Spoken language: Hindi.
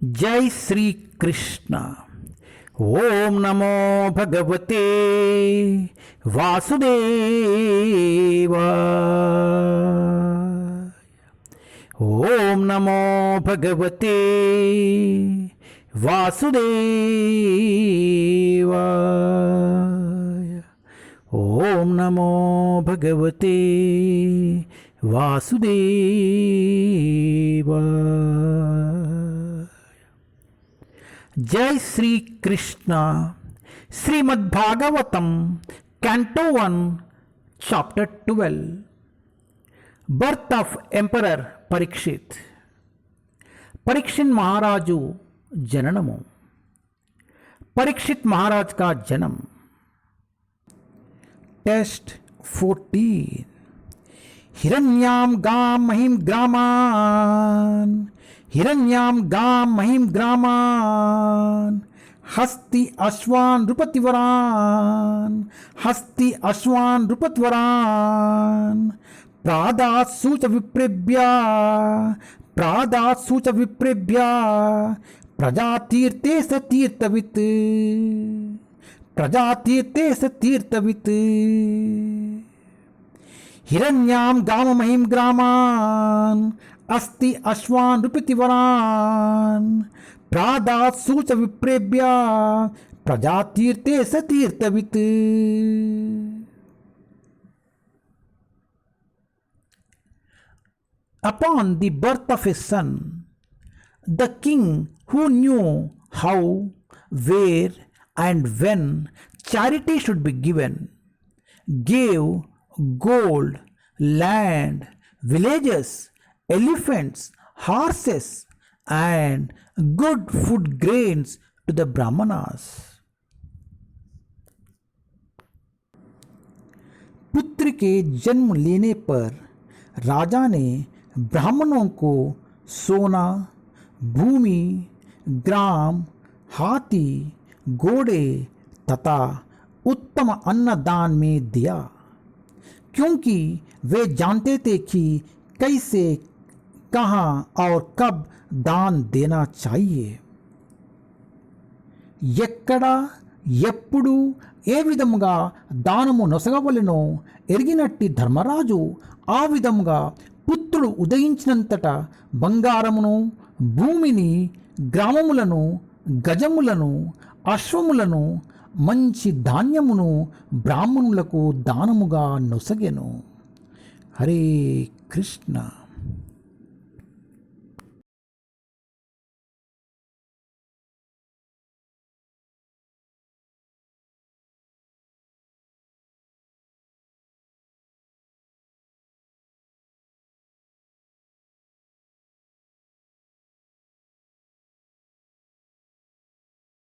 जय श्री कृष्ण। ओम नमो भगवते वासुदेवाय। ओम नमो भगवते वासुदेवाय। ओम नमो भगवते वासुदेवाय। जय Shri Krishna. Srimad Bhagavatam canto 1 chapter 12 birth of emperor Parikshit. Parikshit महाराजु जननमु। परीक्षित महाराज का जन्म। टेस्ट 14। हिरण्याम गाम महिम ग्रामान। हिरण्याम गाम महिम ग्रामान। हस्ति अश्वान नृपतिवरान। हस्ति अश्वान नृपतिवरान। प्रादात् सूच विप्रेभ्या। प्रादात् सूच विप्रेभ्या। प्रजातीर्थे स तीर्थवित्। प्रजातीर्थे स तीर्थवित्। हिरण्याम गाम महिम ग्रामान। अस्ति अश्वान नृपतिवरान। प्रादात् सूच विप्रेभ्या। प्रजातीर्थे स तीर्थवित्। Upon the birth of a son, the king, who knew how, where, and when charity should be given, gave gold, land, villages, elephants, horses, and good food grains to the Brahmanas. पुत्र के जन्म लेने पर राजा ने ब्राह्मणों को सोना, भूमि, ग्राम, हाथी, घोड़े तथा उत्तम अन्न दान में दिया, क्योंकि वे जानते थे कि कैसे, कहाँ और कब दान देना चाहिए। ఎక్కడ ఎప్పుడు ఏ విధముగా దానము నొసగవలెనో ఎరిగినట్టి ధర్మరాజు ఆ విధముగా పుత్రుడు ఉదయించినంతట బంగారమును, భూమిని, గ్రామములను, గజములను, అశ్వములను, మంచి ధాన్యమును బ్రాహ్మణులకు దానముగా నొసగెను. హరే కృష్ణ.